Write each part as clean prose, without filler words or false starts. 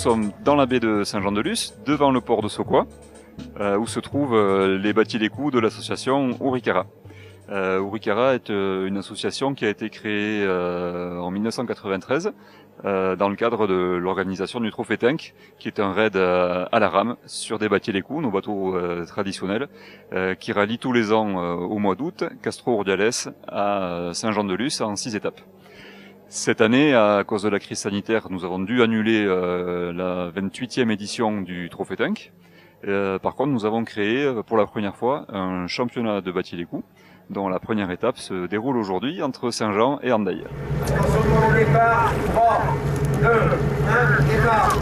sommes dans la baie de Saint-Jean-de-Luz, devant le port de Sokoa, où se trouvent les bâtis les coups de l'association Urikara. Urikara est une association qui a été créée en 1993 dans le cadre de l'organisation du Trophée Tank, qui est un raid à la rame sur des bâtis les coups, nos bateaux traditionnels, qui rallient tous les ans au mois d'août Castro-Urdiales à Saint-Jean-de-Luz en 6 étapes. Cette année, à cause de la crise sanitaire, nous avons dû annuler la 28e édition du Trophée Tank. Par contre, nous avons créé pour la première fois un championnat de bâtis les coups, dont la première étape se déroule aujourd'hui entre Saint-Jean et Hendaye. Attention au départ, 3, 2, 1, départ.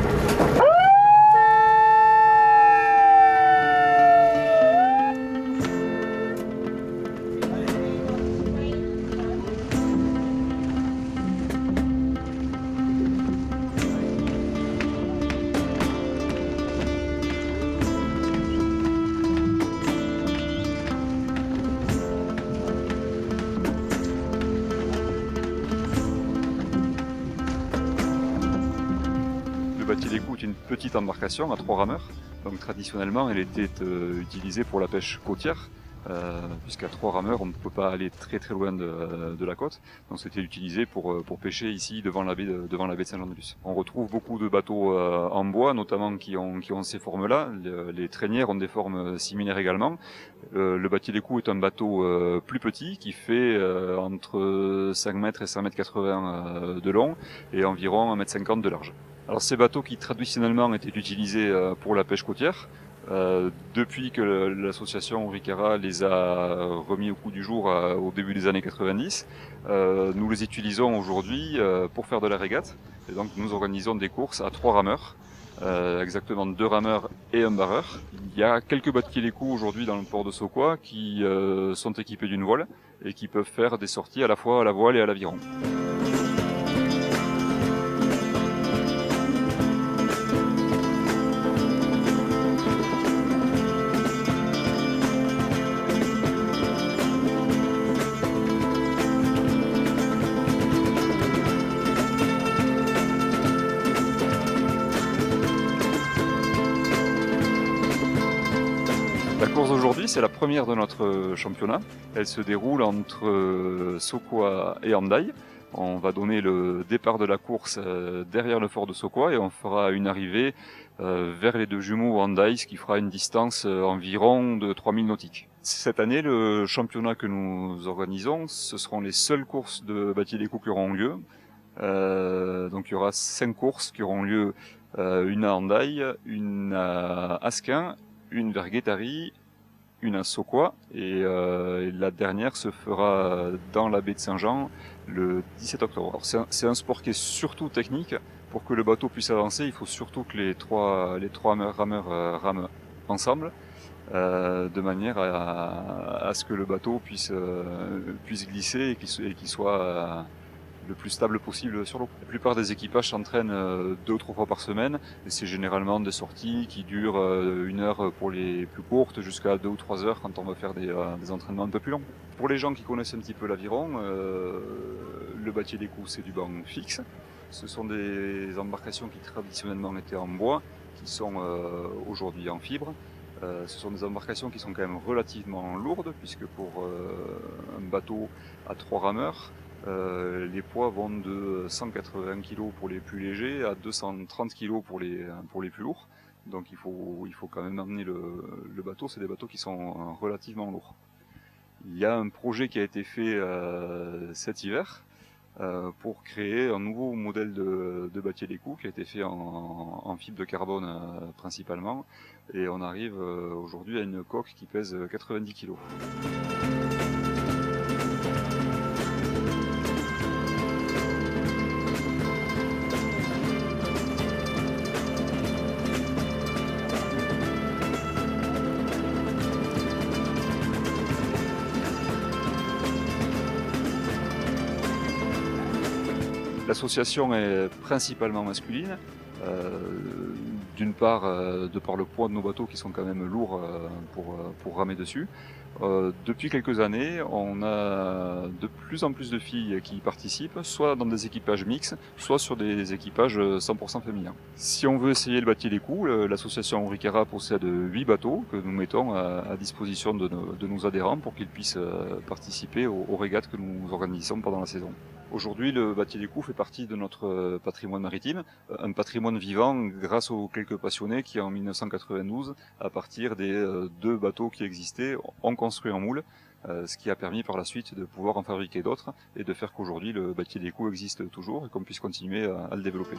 Le bâti les coups est une petite embarcation à 3 rameurs. Donc traditionnellement, elle était utilisée pour la pêche côtière, puisqu'à 3 rameurs, on ne peut pas aller très très loin de la côte. Donc c'était utilisé pour pêcher ici devant la baie de Saint-Jean-de-Luz. On retrouve beaucoup de bateaux en bois, notamment qui ont ces formes-là. Les traînières ont des formes similaires également. Le bâti les coups est un bateau plus petit qui fait entre 5 mètres et 5 mètres 80 de long et environ 1 mètre 50 de large. Alors ces bateaux qui traditionnellement étaient utilisés pour la pêche côtière, depuis que l'association Urikara les a remis au goût du jour au début des années 90, nous les utilisons aujourd'hui pour faire de la régate. Et donc nous organisons des courses à 3 rameurs, exactement 2 rameurs et un barreur. Il y a quelques bâtis les coups aujourd'hui dans le port de Sokoa qui sont équipés d'une voile et qui peuvent faire des sorties à la fois à la voile et à l'aviron. La course d'aujourd'hui, c'est la première de notre championnat. Elle se déroule entre Sokoa et Hendaye. On va donner le départ de la course derrière le fort de Sokoa et on fera une arrivée vers les deux jumeaux Hendaye, ce qui fera une distance environ de 3000 nautiques. Cette année, le championnat que nous organisons, ce seront les seules courses de bâtis les coups qui auront lieu. Donc il y aura 5 courses qui auront lieu, une à Hendaye, une à Asquin, une vers Guétari, une à Sokoa et la dernière se fera dans la baie de Saint-Jean le 17 octobre. Alors c'est un sport qui est surtout technique. Pour que le bateau puisse avancer, il faut surtout que les trois rameurs rament ensemble, de manière à ce que le bateau puisse glisser et qu'il soit le plus stable possible sur l'eau. La plupart des équipages s'entraînent 2 ou 3 fois par semaine et c'est généralement des sorties qui durent 1 heure pour les plus courtes jusqu'à 2 ou 3 heures quand on va faire des entraînements un peu plus longs. Pour les gens qui connaissent un petit peu l'aviron, le bâti des coups c'est du banc fixe. Ce sont des embarcations qui traditionnellement étaient en bois, qui sont aujourd'hui en fibre. Ce sont des embarcations qui sont quand même relativement lourdes puisque pour un bateau à 3 rameurs, les poids vont de 180 kg pour les plus légers à 230 kg pour les plus lourds. Donc il faut quand même emmener le bateau, c'est des bateaux qui sont relativement lourds. Il y a un projet qui a été fait cet hiver pour créer un nouveau modèle de bâti les coups qui a été fait en fibre de carbone principalement. Et on arrive aujourd'hui à une coque qui pèse 90 kg. L'association est principalement masculine, d'une part de par le poids de nos bateaux qui sont quand même lourds pour ramer dessus, Depuis quelques années, on a de plus en plus de filles qui y participent, soit dans des équipages mixtes, soit sur des équipages 100% féminins. Si on veut essayer le bâti des coups, l'association Henri Cara possède 8 bateaux que nous mettons à disposition de nos adhérents pour qu'ils puissent participer aux régates que nous organisons pendant la saison. Aujourd'hui, le bâti des coups fait partie de notre patrimoine maritime, un patrimoine vivant grâce aux quelques passionnés qui, en 1992, à partir des 2 bateaux qui existaient, ont construit un moule, ce qui a permis par la suite de pouvoir en fabriquer d'autres et de faire qu'aujourd'hui le bâti des coups existe toujours et qu'on puisse continuer à le développer.